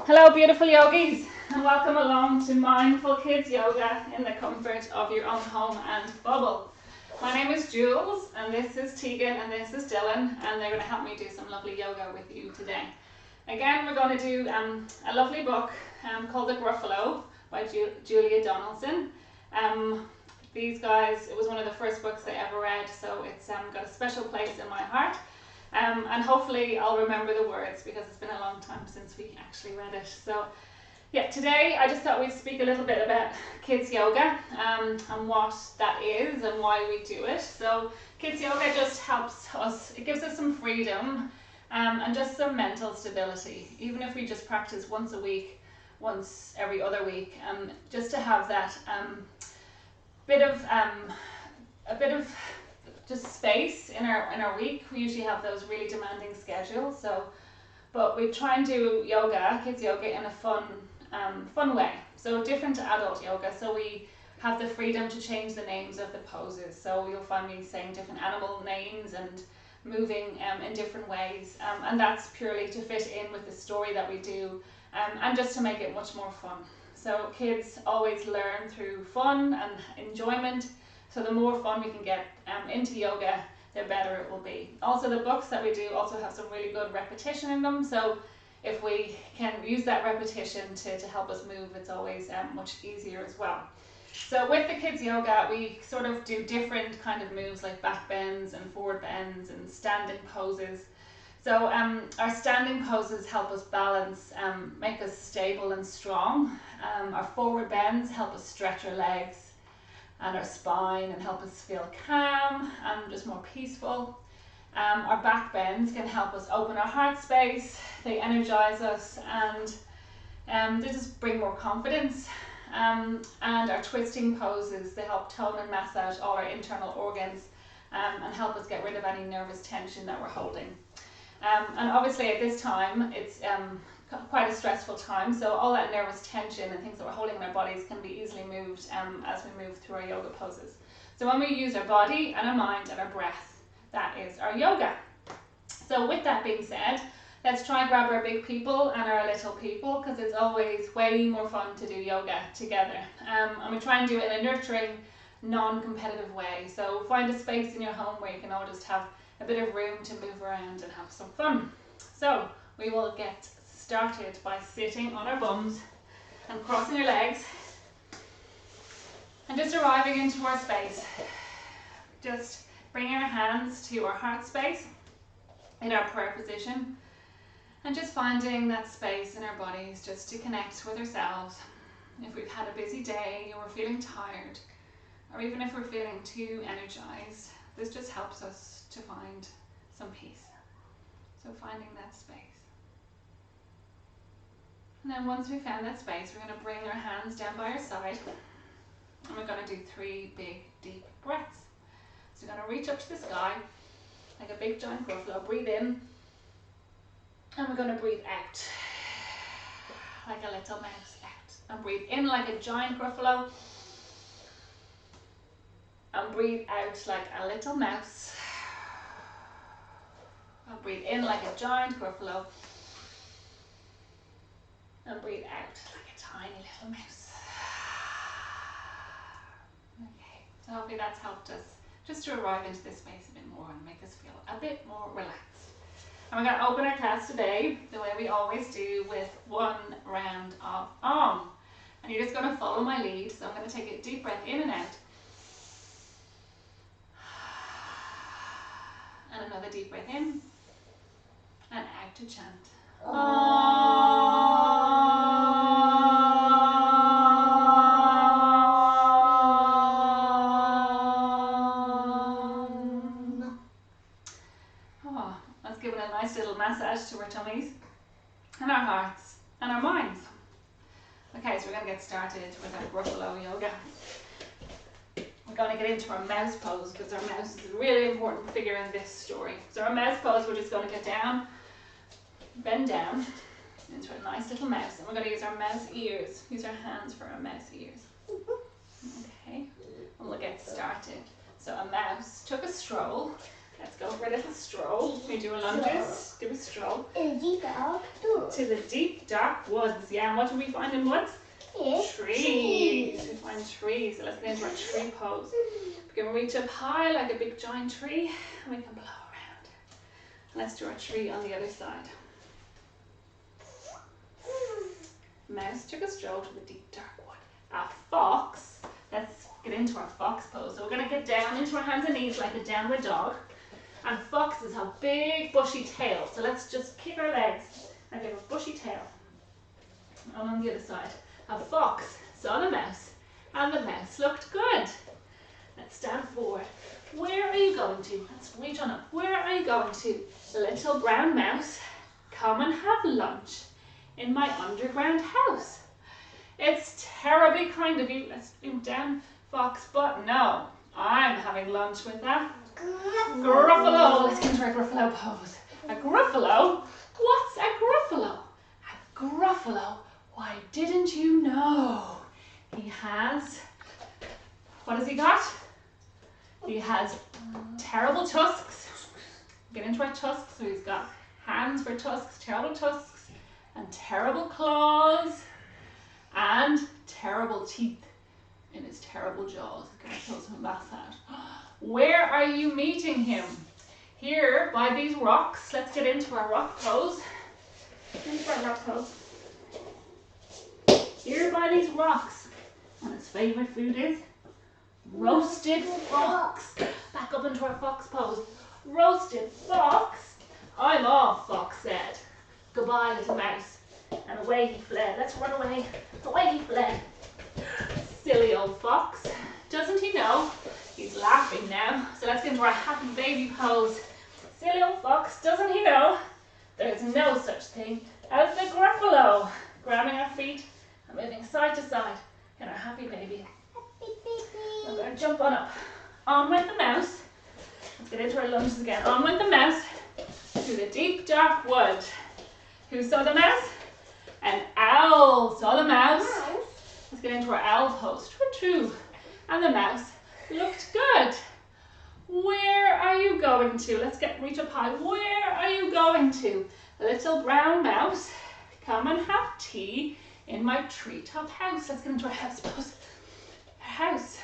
Hello beautiful yogis, and welcome along to Mindful Kids Yoga in the comfort of your own home and bubble. My name is Jules, and this is Tegan, and this is Dylan, and they're going to help me do some lovely yoga with you today. Again, we're going to do a lovely book called The Gruffalo by Julia Donaldson. These guys, it was one of the first books I ever read, so it's got a special place in my heart. And hopefully I'll remember the words because it's been a long time since we actually read it. So yeah, today I just thought we'd speak a little bit about kids yoga and what that is and why we do it. So kids yoga just helps us, it gives us some freedom and just some mental stability. Even if we just practice once a week, once every other week, just to have that a bit of just space in our week. We usually have those really demanding schedules, but we try and do yoga, kids yoga, in a fun way. So different to adult yoga. So we have the freedom to change the names of the poses. So you'll find me saying different animal names and moving in different ways, and that's purely to fit in with the story that we do, and just to make it much more fun. So kids always learn through fun and enjoyment. So the more fun we can get into yoga, the better it will be. Also, the books that we do also have some really good repetition in them. So if we can use that repetition to help us move, it's always much easier as well. So with the kids yoga, we sort of do different kind of moves like back bends and forward bends and standing poses. So our standing poses help us balance, make us stable and strong. Our forward bends help us stretch our legs and our spine and help us feel calm and just more peaceful. Our back bends can help us open our heart space, they energize us, and they just bring more confidence. And our twisting poses, they help tone and massage all our internal organs and help us get rid of any nervous tension that we're holding. And obviously at this time, it's quite a stressful time, so all that nervous tension and things that we're holding in our bodies can be easily moved as we move through our yoga poses. So when we use our body and our mind and our breath, that is our yoga. So with that being said, let's try and grab our big people and our little people, because it's always way more fun to do yoga together. And we try and do it in a nurturing, non-competitive way. So find a space in your home where you can all just have a bit of room to move around and have some fun. So we will get started by sitting on our bums and crossing your legs and just arriving into our space. Just bringing our hands to our heart space in our prayer position and just finding that space in our bodies just to connect with ourselves. If we've had a busy day or we're feeling tired, or even if we're feeling too energized, this just helps us to find some peace. So finding that space. And then once we've found that space, we're going to bring our hands down by our side and we're going to do 3 big deep breaths. So we're going to reach up to the sky like a big giant gruffalo. Breathe in and we're going to breathe out like a little mouse. Out and breathe in like a giant gruffalo and breathe out like a little mouse. And breathe in like a giant gruffalo and breathe out like a tiny little mouse. Okay, so hopefully that's helped us just to arrive into this space a bit more and make us feel a bit more relaxed. And we're going to open our class today the way we always do, with 1 round of Om. And you're just going to follow my lead. So I'm going to take a deep breath in and out. And another deep breath in and out to chant. Let's give it a nice little massage to our tummies and our hearts and our minds. Okay, so we're going to get started with our Gruffalo yoga. We're going to get into our mouse pose because our mouse is a really important figure in this story. So our mouse pose, we're just going to get down, bend down into a nice little mouse, and we're going to use our mouse ears. Use our hands for our mouse ears. Okay, and we'll get started. So a mouse took a stroll Let's go for a little stroll. We do a lunges, do a stroll. To the deep, dark woods. Yeah, and what do we find in woods? Trees. We find trees. So let's get into our tree pose. We can reach up high like a big giant tree, and we can blow around. Let's do our tree on the other side. Mouse took a stroll to the deep, dark wood. Our fox, let's get into our fox pose. So we're going to get down into our hands and knees like a downward dog. And foxes have big bushy tails. So let's just kick our legs and give a bushy tail. And on the other side, a fox saw the mouse, and the mouse looked good. Let's stand forward. Where are you going to? Let's reach on up. Where are you going to? Little brown mouse, come and have lunch in my underground house. It's terribly kind of you. Let's move down, fox, but no, I'm having lunch with that Gruffalo. Let's get into our Gruffalo pose. A Gruffalo? What's a Gruffalo? A Gruffalo? Why didn't you know? He has, what has he got? He has terrible tusks. Get into our tusks. So he's got hands for tusks, terrible tusks, and terrible claws, and terrible teeth in his terrible jaws. Going to show some back out. Where are you meeting him? Here by these rocks. Let's get into our rock pose. Into our rock pose. Here by these rocks. And his favourite food is roasted fox. Back up into our fox pose. Roasted fox. I'm off, fox said. Goodbye, little mouse. And away he fled. Let's run away. Away he fled. Silly old fox. Doesn't he know? He's laughing now. So let's get into our happy baby pose. Silly old fox. Doesn't he know? There's no such thing as the Gruffalo. Grabbing our feet and moving side to side in our happy baby. We're going to jump on up. On went the mouse. Let's get into our lunges again. On went the mouse to the deep dark wood. Who saw the mouse? An owl saw the mouse. Let's get into our owl pose. True. And the mouse looked good. Where are you going to? Let's reach up high. Where are you going to? Little brown mouse, come and have tea in my treetop house. Let's get into our house pose. House.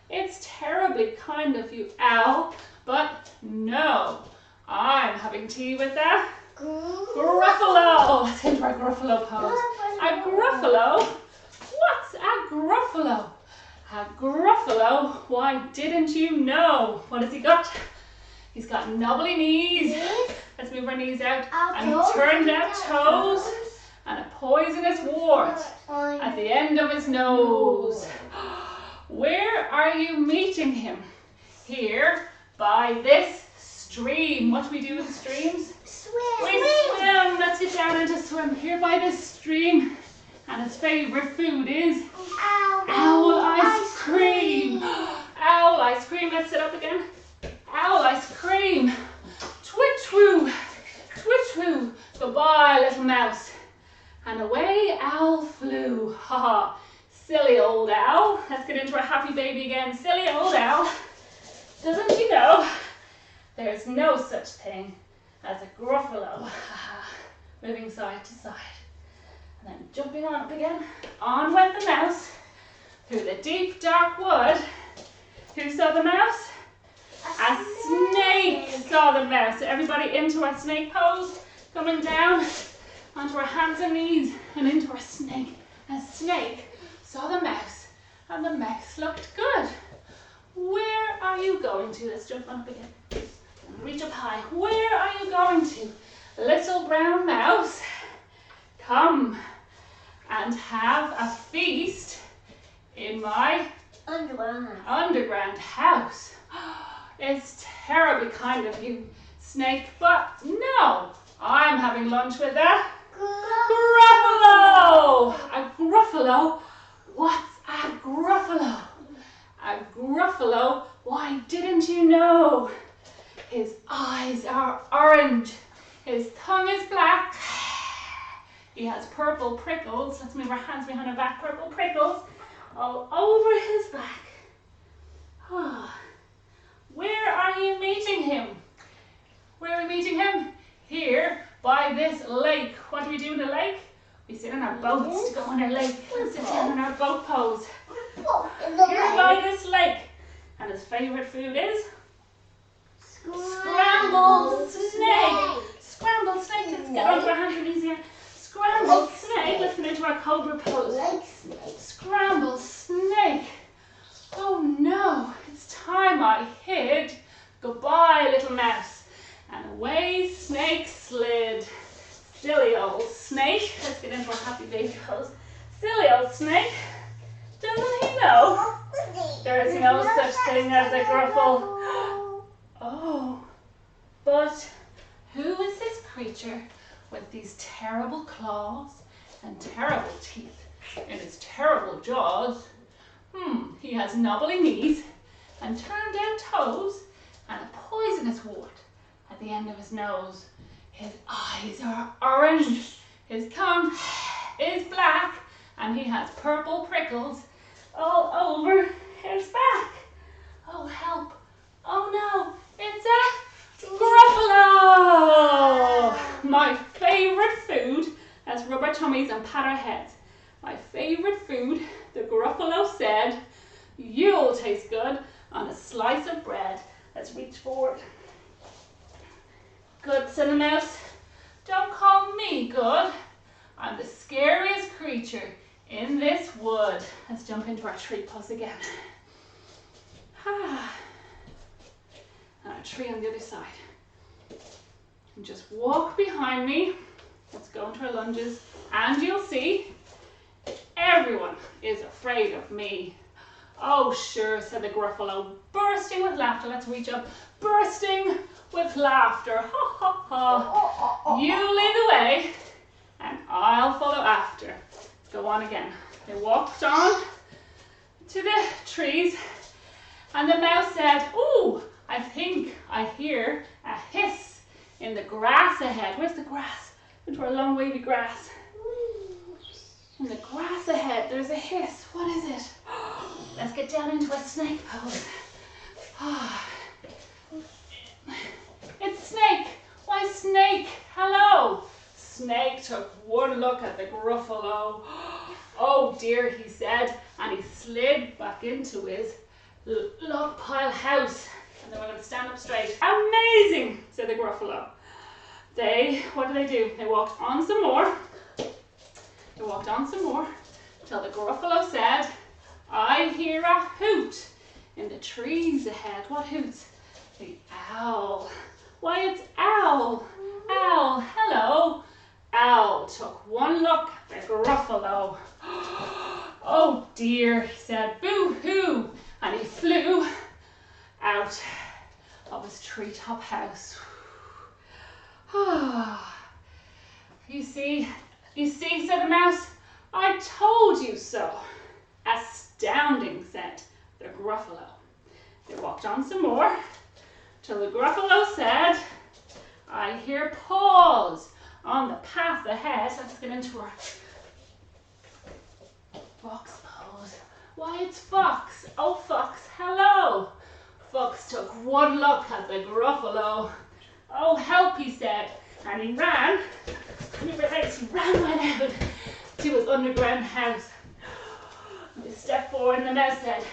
It's terribly kind of you, owl, but no, I'm having tea with a Gruffalo. Let's get into our Gruffalo pose. A Gruffalo? What's a Gruffalo? A Gruffalo? Why didn't you know? What has he got? He's got knobbly knees. Let's move our knees out. And turned out toes. And a poisonous wart at the end of his nose. Where are you meeting him? Here by this stream. What do we do with the streams? Swim. We swim. Let's get down into swim. Here by this stream. And his favourite food is owl ice cream. Owl ice cream. Let's sit up again. Owl ice cream. Twitch-woo. Twitch-woo. Goodbye, little mouse. And away owl flew. Ha ha. Silly old owl. Let's get into our happy baby again. Silly old owl. Doesn't he know there's no such thing as a Gruffalo? Moving side to side. And then jumping on up again. On went the mouse through the deep dark wood. Who saw the mouse? A snake saw the mouse. So everybody into our snake pose. Coming down onto our hands and knees and into our snake. A snake saw the mouse and the mouse looked good. Where are you going to? Let's jump on up again and reach up high. Where are you going to? Little brown mouse, come and have a feast in my underground house. It's terribly kind of you, snake, but no, I'm having lunch with a Gruffalo. A Gruffalo? What's a Gruffalo? A Gruffalo? Why didn't you know? His eyes are orange. His tongue is black. He has purple prickles. Let's move our hands behind our back. Purple prickles all over his back. Where are you meeting him? Where are we meeting him? Here by this lake. What do we do in the lake? We sit in our boats to go on our lake and sit down in our boat pose. Here by this lake. And his favourite food is? Scrambled snake. Scrambled snake. Let's get onto our hands and knees here. Scrambled snake. Let's get into our cobra pose. Scrambled snake. Oh no, it's time I hid. Goodbye, little mouse. And away snake slid. Silly old snake. Let's get into our happy baby pose. Silly old snake. Doesn't he know there is no such thing as a Gruffle? Oh, but who is this creature with these terrible claws and terrible teeth in his terrible jaws? He has knobbly knees and turned out toes and a poisonous wart at the end of his nose. His eyes are orange, his tongue is black, and he has purple prickles all over his back. Oh help, oh no, it's a Gruffalo! My favourite food, let's rub our tummies and pat our heads. My favourite food, the Gruffalo said, you'll taste good on a slice of bread. Let's reach forward. Good, said the mouse. Don't call me good. I'm the scariest creature in this wood. Let's jump into our tree pose again. And a tree on the other side. And just walk behind me. Let's go into our lunges. And you'll see everyone is afraid of me. Oh sure, said the Gruffalo, bursting with laughter. Let's reach up, bursting with laughter. Ha ha ha. You lead the way and I'll follow after. Let's go on again. They walked on to the trees and the mouse said, ooh, I think I hear a hiss in the grass ahead. Where's the grass? Into our long wavy grass. In the grass ahead, there's a hiss. What is it? Let's get down into a snake pose. It's Snake. Why Snake? Hello. Snake took one look at the Gruffalo. Oh dear, he said, and he slid back into his log pile house. And then we're going to stand up straight. Amazing, said the Gruffalo. What did? They walked on some more. They walked on some more till the Gruffalo said, I hear a hoot in the trees ahead. What hoots? The owl. Why, it's Owl. Owl, hello. Owl took one look at the Gruffalo. Oh dear, he said, boo-hoo, and he flew out of his treetop house. You see, said the mouse, I told you so. Astounding, said the Gruffalo. They walked on some more till the Gruffalo said, I hear paws on the path ahead. Let's get into our fox pose. Why, it's Fox. Oh, Fox, hello. Fox took one look at the Gruffalo. Oh, help, he said, and he ran. He ran right out to his underground house. They stepped forward and the mouse said,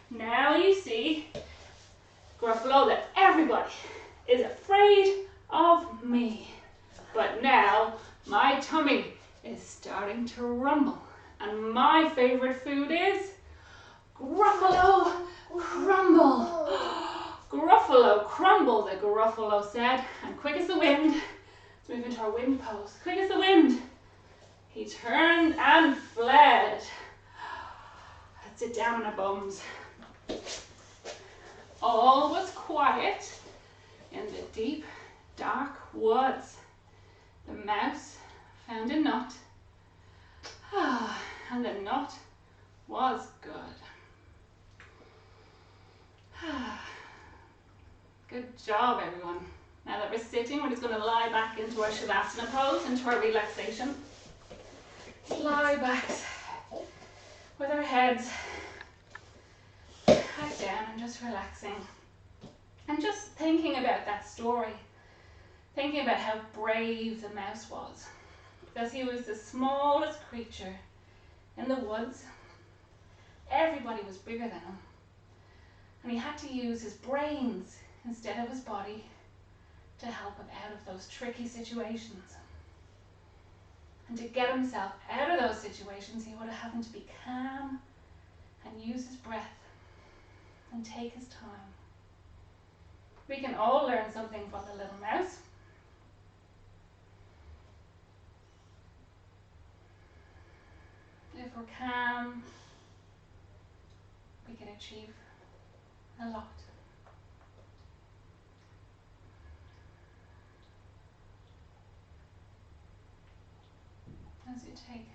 now you see, Gruffalo, that everybody is afraid of me. But now my tummy is starting to rumble and my favourite food is Gruffalo crumble. Gruffalo crumble, the Gruffalo said, and quick as the wind, let's move into our wind pose. Quick as the wind, he turned and fled. Let's sit down on our bums. All was quiet in the deep, dark woods. The mouse found a nut, and the nut was good. Good job, everyone. Now that we're sitting, we're just going to lie back into our Shavasana pose, into our relaxation. Lie back with our heads back down and just relaxing. And just thinking about that story, thinking about how brave the mouse was, because he was the smallest creature in the woods. Everybody was bigger than him, and he had to use his brains instead of his body to help him out of those tricky situations. And to get himself out of those situations, he would have had to be calm and use his breath and take his time. We can all learn something from the little mouse. If we're calm, we can achieve a lot. As you take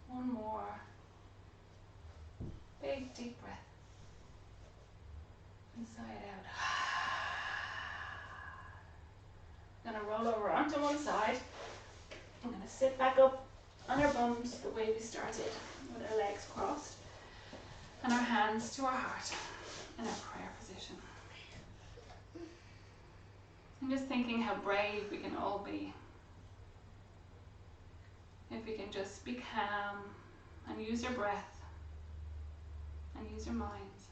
one more big deep breath and sigh it out. I'm going to roll over onto one side. I'm going to sit back up on our bums the way we started, with our legs crossed and our hands to our heart in our prayer position. I'm just thinking how brave we can all be if we can just be calm and use our breath and use our minds.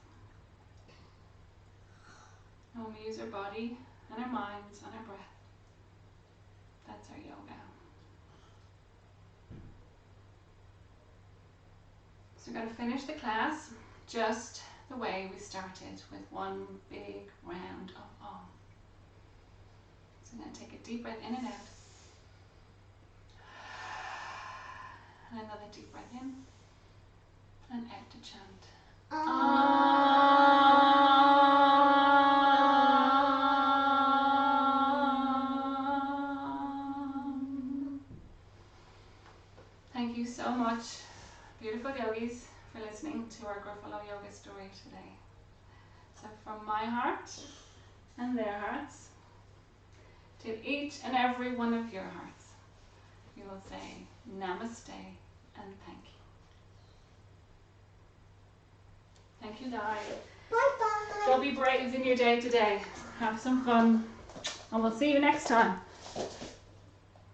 And when we use our body and our minds and our breath, that's our yoga. So we're going to finish the class just the way we started, with one big round of Om. So I'm going to take a deep breath in and out. And another deep breath in and out to chant. Thank you so much, beautiful yogis, for listening to our Gruffalo yoga story today. So from my heart and their hearts, to each and every one of your hearts, we will say namaste and thank you. Thank you, guys. Bye-bye. Go be brave in your day today. Have some fun. And we'll see you next time.